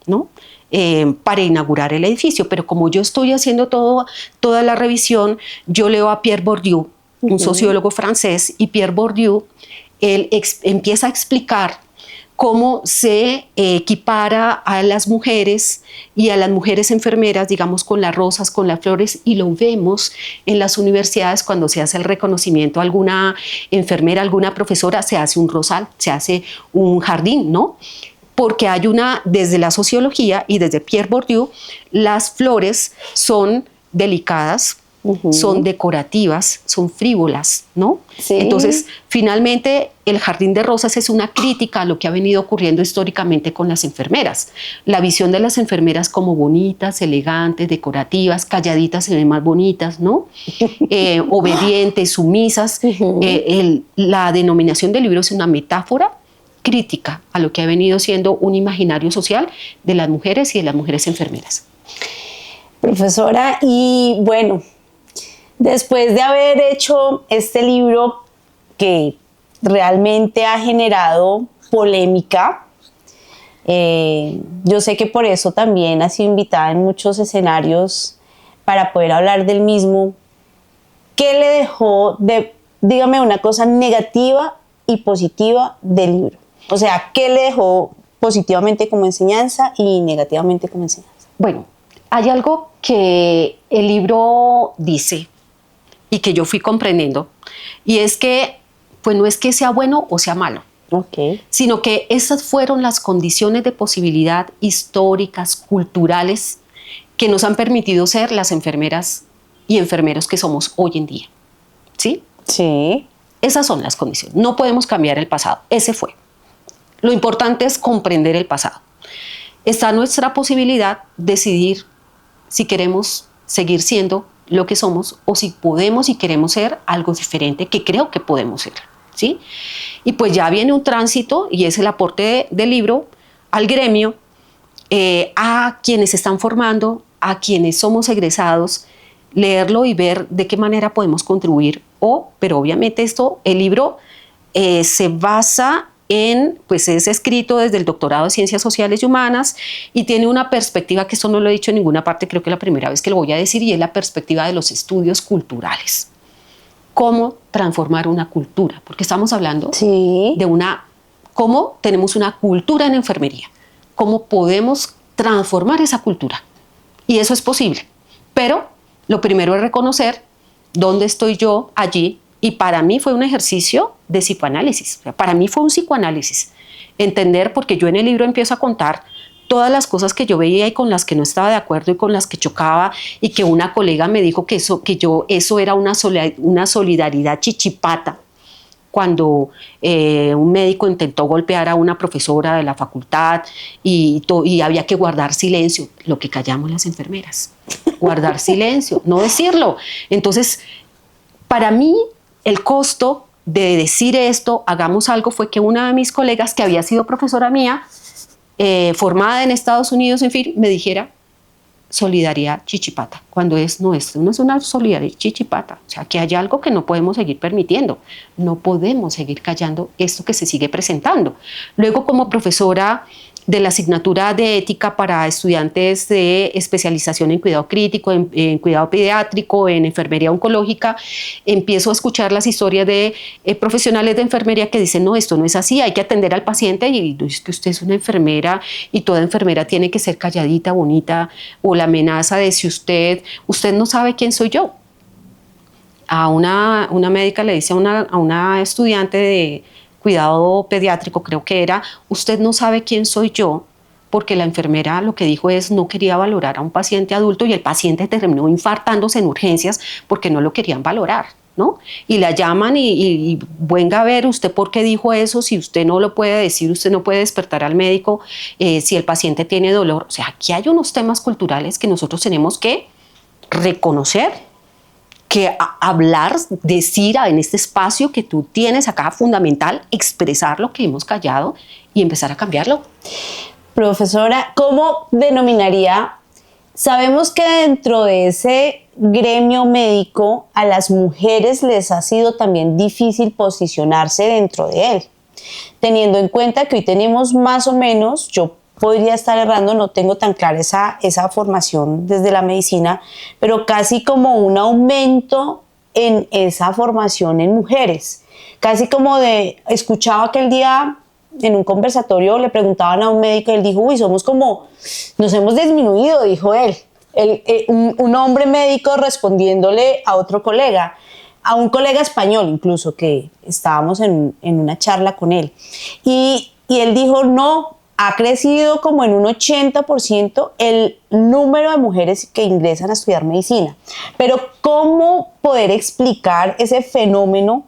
¿no? Para inaugurar el edificio. Pero como yo estoy haciendo toda la revisión, yo leo a Pierre Bourdieu, un sociólogo francés, y Pierre Bourdieu, él empieza a explicar cómo se equipara a las mujeres y a las mujeres enfermeras, digamos, con las rosas, con las flores, y lo vemos en las universidades cuando se hace el reconocimiento a alguna enfermera, alguna profesora, se hace un rosal, se hace un jardín, ¿no? Porque hay desde la sociología y desde Pierre Bourdieu, las flores son delicadas, son decorativas, son frívolas, ¿no? Sí. Entonces, finalmente, el jardín de rosas es una crítica a lo que ha venido ocurriendo históricamente con las enfermeras. La visión de las enfermeras como bonitas, elegantes, decorativas, calladitas se ven más bonitas, ¿no? Obedientes, sumisas. La denominación del libro es una metáfora crítica a lo que ha venido siendo un imaginario social de las mujeres y de las mujeres enfermeras. Profesora, y bueno, después de haber hecho este libro que realmente ha generado polémica, yo sé que por eso también ha sido invitada en muchos escenarios para poder hablar del mismo. ¿Qué le dejó dígame una cosa negativa y positiva del libro? O sea, ¿qué le dejó positivamente como enseñanza y negativamente como enseñanza? Bueno, hay algo que el libro dice y que yo fui comprendiendo, y es que pues no es que sea bueno o sea malo, sino que esas fueron las condiciones de posibilidad históricas, culturales, que nos han permitido ser las enfermeras y enfermeros que somos hoy en día. ¿Sí? Sí. Esas son las condiciones. No podemos cambiar el pasado. Ese fue. Lo importante es comprender el pasado. Está nuestra posibilidad de decidir si queremos seguir siendo lo que somos o si podemos y queremos ser algo diferente, que creo que podemos ser, ¿sí? Y pues ya viene un tránsito, y es el aporte del libro al gremio, a quienes se están formando, a quienes somos egresados, leerlo y ver de qué manera podemos contribuir. Pero obviamente el libro se basa pues es escrito desde el doctorado de Ciencias Sociales y Humanas y tiene una perspectiva que esto no lo he dicho en ninguna parte, creo que es la primera vez que lo voy a decir, y es la perspectiva de los estudios culturales. Cómo transformar una cultura, porque estamos hablando de cómo tenemos una cultura en enfermería, cómo podemos transformar esa cultura. Y eso es posible, pero lo primero es reconocer dónde estoy yo allí. Y para mí fue un ejercicio de psicoanálisis. O sea, para mí fue un psicoanálisis. Entender, porque yo en el libro empiezo a contar todas las cosas que yo veía y con las que no estaba de acuerdo y con las que chocaba, y que una colega me dijo que eso era una solidaridad chichipata, cuando un médico intentó golpear a una profesora de la facultad y había que guardar silencio, lo que callamos las enfermeras. Guardar silencio, no decirlo. Entonces, para mí, el costo de decir esto, hagamos algo, fue que una de mis colegas, que había sido profesora mía, formada en Estados Unidos, en fin, me dijera solidaridad chichipata, cuando no es una solidaridad chichipata. O sea, que hay algo que no podemos seguir permitiendo. No podemos seguir callando esto que se sigue presentando. Luego, como profesora de la asignatura de ética para estudiantes de especialización en cuidado crítico, en cuidado pediátrico, en enfermería oncológica, empiezo a escuchar las historias de profesionales de enfermería que dicen, no, esto no es así, hay que atender al paciente, y es que usted es una enfermera y toda enfermera tiene que ser calladita, bonita, o la amenaza de si usted no sabe quién soy yo. A una médica le dice a una estudiante de cuidado pediátrico, creo que era, usted no sabe quién soy yo, porque la enfermera lo que dijo es no quería valorar a un paciente adulto y el paciente terminó infartándose en urgencias porque no lo querían valorar, ¿no? Y la llaman y venga a ver usted por qué dijo eso, si usted no lo puede decir, usted no puede despertar al médico, si el paciente tiene dolor. O sea, aquí hay unos temas culturales que nosotros tenemos que reconocer, que hablar, decir en este espacio que tú tienes acá fundamental, expresar lo que hemos callado y empezar a cambiarlo. Profesora, ¿cómo denominaría? Sabemos que dentro de ese gremio médico a las mujeres les ha sido también difícil posicionarse dentro de él, teniendo en cuenta que hoy tenemos más o menos, yo podría estar errando, no tengo tan clara esa formación desde la medicina, pero casi como un aumento en esa formación en mujeres. Casi como escuchaba aquel día en un conversatorio, le preguntaban a un médico y él dijo, uy, nos hemos disminuido, dijo él. Un hombre médico respondiéndole a otro colega, a un colega español incluso, que estábamos en una charla con él. Y él dijo, no, ha crecido como en un 80% el número de mujeres que ingresan a estudiar medicina. Pero ¿cómo poder explicar ese fenómeno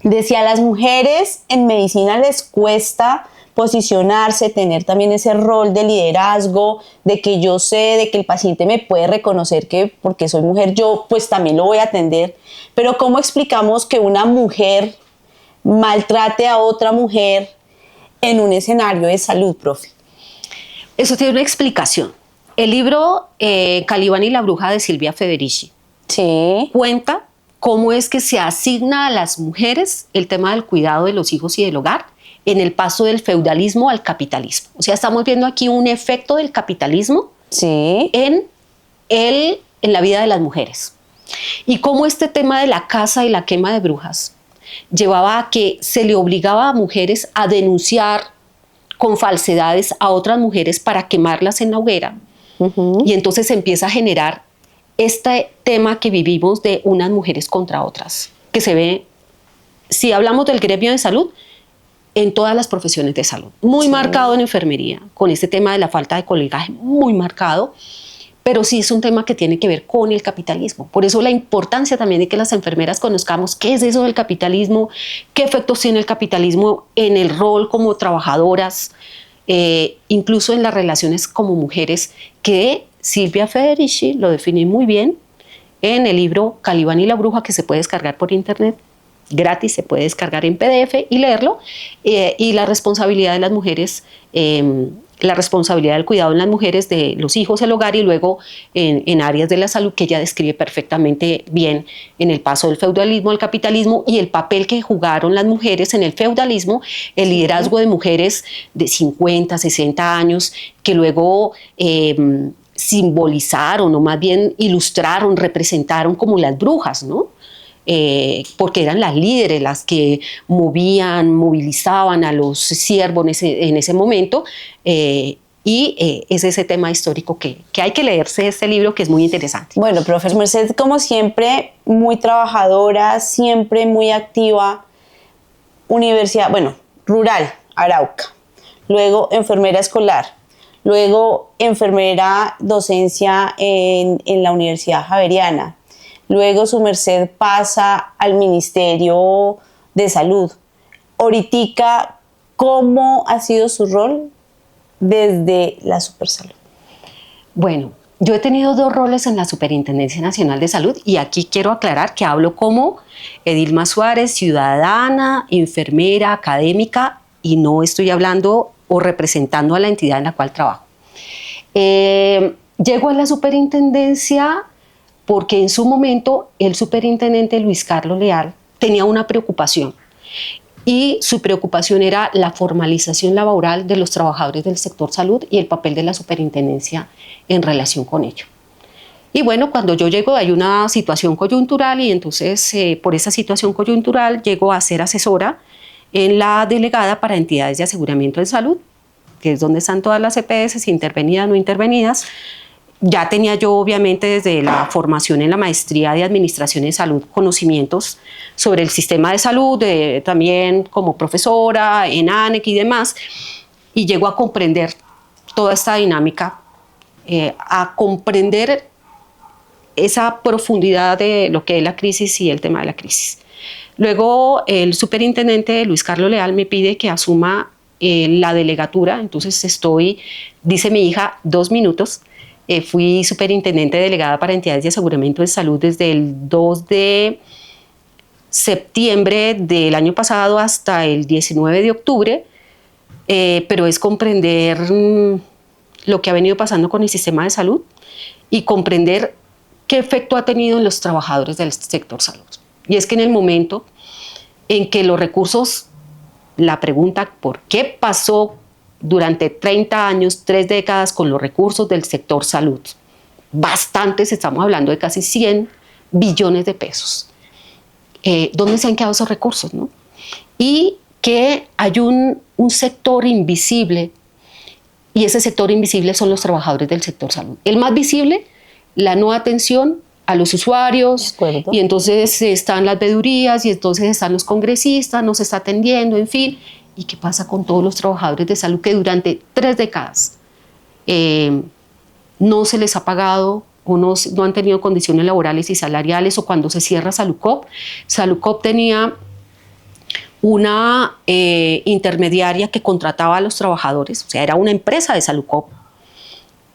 de si a las mujeres en medicina les cuesta posicionarse, tener también ese rol de liderazgo, de que yo sé, de que el paciente me puede reconocer que porque soy mujer yo pues también lo voy a atender? Pero ¿cómo explicamos que una mujer maltrate a otra mujer en un escenario de salud, profe? Eso tiene una explicación. El libro Calibán y la bruja de Silvia Federici cuenta cómo es que se asigna a las mujeres el tema del cuidado de los hijos y del hogar en el paso del feudalismo al capitalismo. O sea, estamos viendo aquí un efecto del capitalismo en la vida de las mujeres. Y cómo este tema de la caza y la quema de brujas llevaba a que se le obligaba a mujeres a denunciar con falsedades a otras mujeres para quemarlas en la hoguera. Y entonces se empieza a generar este tema que vivimos de unas mujeres contra otras, que se ve, si hablamos del gremio de salud, en todas las profesiones de salud. Muy marcado en enfermería, con este tema de la falta de colegaje, muy marcado. Pero sí es un tema que tiene que ver con el capitalismo. Por eso la importancia también de que las enfermeras conozcamos qué es eso del capitalismo, qué efectos tiene el capitalismo en el rol como trabajadoras, incluso en las relaciones como mujeres, que Silvia Federici lo define muy bien en el libro Calibán y la bruja, que se puede descargar por internet gratis, se puede descargar en PDF y leerlo, y la responsabilidad de las mujeres, la responsabilidad del cuidado en las mujeres de los hijos, el hogar, y luego en áreas de la salud que ella describe perfectamente bien en el paso del feudalismo al capitalismo y el papel que jugaron las mujeres en el feudalismo, el liderazgo de mujeres de 50, 60 años que luego simbolizaron o más bien ilustraron, representaron como las brujas, ¿no? Porque eran las líderes las que movilizaban a los siervos en ese momento, y es ese tema histórico que hay que leerse este libro, que es muy interesante. Bueno, profesor Merced, como siempre, muy trabajadora, siempre muy activa, universidad, bueno, rural, Arauca, luego enfermera escolar, luego enfermera docencia en la Universidad Javeriana. Luego su merced pasa al Ministerio de Salud. Ahoritica, ¿cómo ha sido su rol desde la Supersalud? Bueno, yo he tenido 2 roles en la Superintendencia Nacional de Salud, y aquí quiero aclarar que hablo como Edilma Suárez, ciudadana, enfermera, académica, y no estoy hablando o representando a la entidad en la cual trabajo. Llego a la superintendencia porque en su momento el superintendente Luis Carlos Leal tenía una preocupación, y su preocupación era la formalización laboral de los trabajadores del sector salud y el papel de la superintendencia en relación con ello. Y bueno, cuando yo llego hay una situación coyuntural, y entonces por esa situación coyuntural llego a ser asesora en la delegada para entidades de aseguramiento de salud, que es donde están todas las EPS, intervenidas, no intervenidas. Ya tenía yo, obviamente, desde la formación en la maestría de Administración en Salud, conocimientos sobre el sistema de salud, también como profesora en ANEC y demás, y llego a comprender toda esta dinámica, a comprender esa profundidad de lo que es la crisis y el tema de la crisis. Luego, el superintendente Luis Carlos Leal me pide que asuma la delegatura, entonces dice mi hija, 2 minutos, Fui superintendente delegada para entidades de aseguramiento de salud desde el 2 de septiembre del año pasado hasta el 19 de octubre, pero es comprender lo que ha venido pasando con el sistema de salud y comprender qué efecto ha tenido en los trabajadores del sector salud. Y es que en el momento en que los recursos, la pregunta ¿por qué pasó durante 30 años, 3 décadas con los recursos del sector salud? Bastantes, estamos hablando de casi 100 billones de pesos. ¿Dónde se han quedado esos recursos, no? Y que hay un sector invisible, y ese sector invisible son los trabajadores del sector salud. El más visible, la no atención a los usuarios, y entonces están las veedurías, y entonces están los congresistas, no se está atendiendo, en fin. ¿Y qué pasa con todos los trabajadores de salud que durante 3 décadas no se les ha pagado o no han tenido condiciones laborales y salariales? O cuando se cierra Saludcop, Saludcop tenía una intermediaria que contrataba a los trabajadores, o sea, era una empresa de Saludcop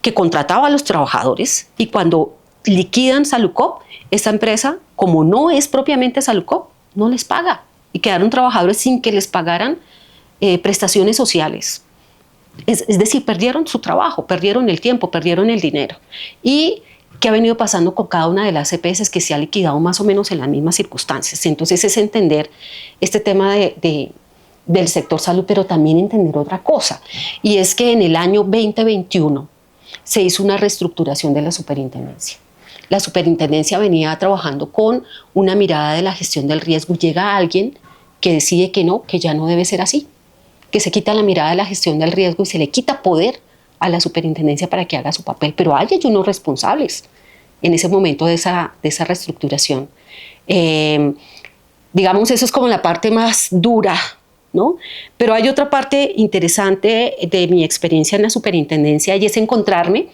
que contrataba a los trabajadores, y cuando liquidan Saludcop, esta empresa, como no es propiamente Saludcop, no les paga, y quedaron trabajadores sin que les pagaran prestaciones sociales. Es decir, perdieron su trabajo, perdieron el tiempo, perdieron el dinero. ¿Y qué ha venido pasando con cada una de las EPS que se ha liquidado más o menos en las mismas circunstancias? Entonces es entender este tema del sector salud, pero también entender otra cosa, y es que en el año 2021 se hizo una reestructuración de la superintendencia. La superintendencia venía trabajando con una mirada de la gestión del riesgo, y llega alguien que decide que no, que ya no debe ser así, que se quita la mirada de la gestión del riesgo y se le quita poder a la superintendencia para que haga su papel. Pero hay unos responsables en ese momento de esa reestructuración. Digamos, eso es como la parte más dura, ¿no? Pero hay otra parte interesante de mi experiencia en la superintendencia, y es encontrarme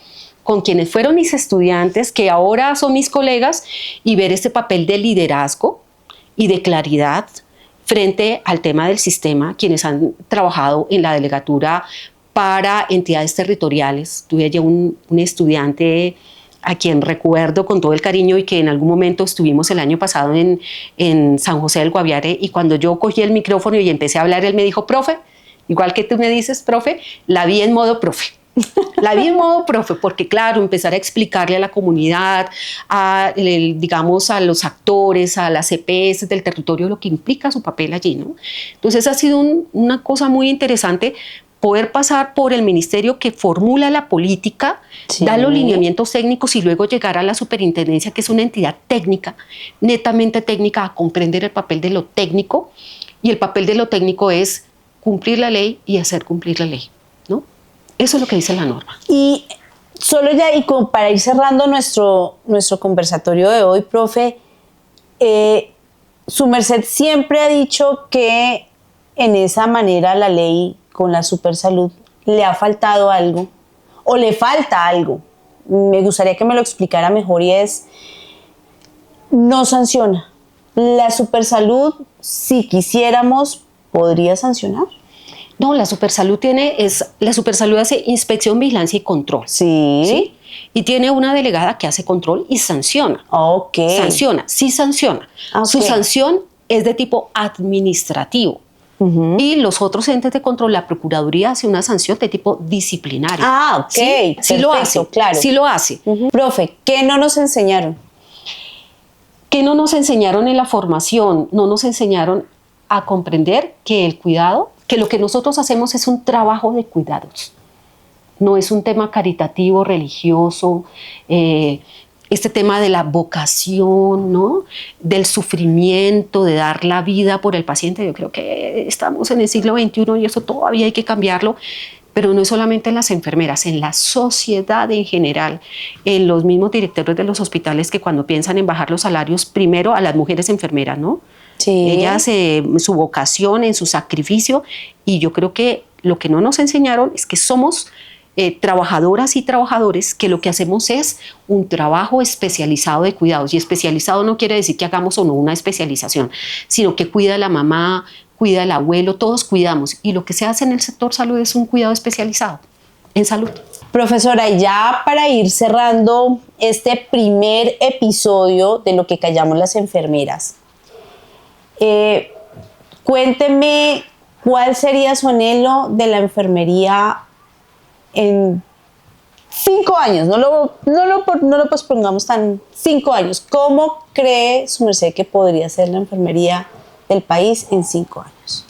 con quienes fueron mis estudiantes, que ahora son mis colegas, y ver este papel de liderazgo y de claridad frente al tema del sistema, quienes han trabajado en la delegatura para entidades territoriales. Tuve allí un estudiante a quien recuerdo con todo el cariño, y que en algún momento estuvimos el año pasado en San José del Guaviare, y cuando yo cogí el micrófono y empecé a hablar, él me dijo: profe, igual que tú me dices, profe, la vi en modo profe. La vi en modo profe, porque claro, empezar a explicarle a la comunidad, digamos a los actores, a las EPS del territorio, lo que implica su papel allí, ¿no? Entonces ha sido una cosa muy interesante poder pasar por el ministerio que formula la política, sí, da los lineamientos técnicos, y luego llegar a la superintendencia, que es una entidad técnica, netamente técnica, a comprender el papel de lo técnico, y el papel de lo técnico es cumplir la ley y hacer cumplir la ley, ¿no? Eso es lo que dice la norma. Y solo ya, y como para ir cerrando nuestro conversatorio de hoy, profe, su merced siempre ha dicho que en esa manera la ley con la Supersalud le ha faltado algo, o le falta algo. Me gustaría que me lo explicara mejor, y es: no sanciona. La Supersalud, si quisiéramos, ¿podría sancionar? No, la Supersalud hace inspección, vigilancia y control. Sí. ¿Sí? Y tiene una delegada que hace control y sanciona. Ok. Sanciona, sí sanciona. Okay. Su sanción es de tipo administrativo. Uh-huh. Y los otros entes de control, la Procuraduría, hace una sanción de tipo disciplinario. Ah, ok. Sí, sí lo hace, claro. Sí lo hace. Uh-huh. Profe, ¿qué no nos enseñaron? ¿Qué no nos enseñaron en la formación? No nos enseñaron a comprender que el cuidado, que lo que nosotros hacemos es un trabajo de cuidados. No es un tema caritativo, religioso, este tema de la vocación, ¿no? Del sufrimiento, de dar la vida por el paciente. Yo creo que estamos en el siglo XXI y eso todavía hay que cambiarlo, pero no es solamente en las enfermeras, en la sociedad en general, en los mismos directores de los hospitales, que cuando piensan en bajar los salarios, primero a las mujeres enfermeras, ¿no? Sí. Ellas, su vocación, en su sacrificio, y yo creo que lo que no nos enseñaron es que somos trabajadoras y trabajadores, que lo que hacemos es un trabajo especializado de cuidados, y especializado no quiere decir que hagamos o no una especialización, sino que cuida a la mamá, cuida al abuelo, todos cuidamos, y lo que se hace en el sector salud es un cuidado especializado en salud. Profesora, y ya para ir cerrando este primer episodio de Lo que callamos las enfermeras, cuénteme cuál sería su anhelo de la enfermería en 5 años, no lo pospongamos tan 5 años. ¿Cómo cree su merced que podría ser la enfermería del país en 5 años?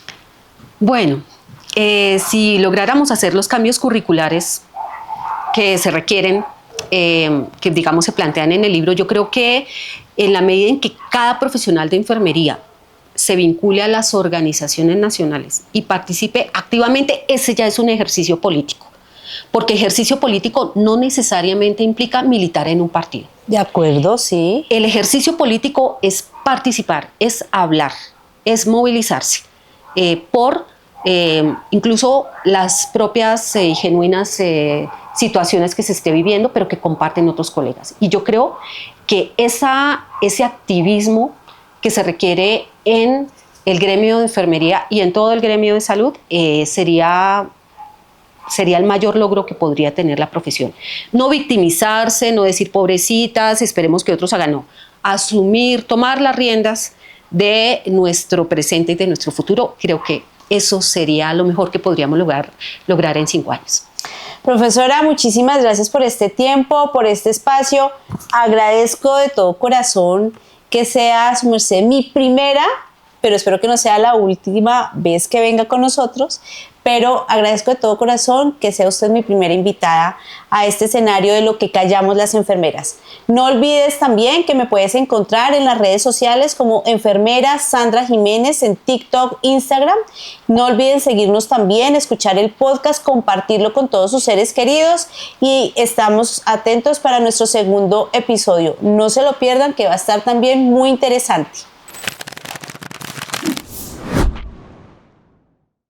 Bueno, si lográramos hacer los cambios curriculares que se requieren, que digamos se plantean en el libro, yo creo que en la medida en que cada profesional de enfermería se vincule a las organizaciones nacionales y participe activamente, ese ya es un ejercicio político, porque ejercicio político no necesariamente implica militar en un partido. De acuerdo, sí. El ejercicio político es participar, es hablar, es movilizarse por incluso las propias y genuinas situaciones que se esté viviendo, pero que comparten otros colegas. Y yo creo que ese activismo que se requiere en el gremio de enfermería y en todo el gremio de salud sería el mayor logro que podría tener la profesión. No victimizarse, no decir pobrecitas, esperemos que otros hagan, no. Asumir, tomar las riendas de nuestro presente y de nuestro futuro. Creo que eso sería lo mejor que podríamos lograr en 5 años. Profesora, muchísimas gracias por este tiempo, por este espacio. Agradezco de todo corazón que sea, su merced, mi primera, pero espero que no sea la última vez que venga con nosotros, pero agradezco de todo corazón que sea usted mi primera invitada a este escenario de Lo que callamos las enfermeras. No olvides también que me puedes encontrar en las redes sociales como enfermera Sandra Jiménez en TikTok, Instagram. No olviden seguirnos también, escuchar el podcast, compartirlo con todos sus seres queridos y estamos atentos para nuestro segundo episodio. No se lo pierdan, que va a estar también muy interesante.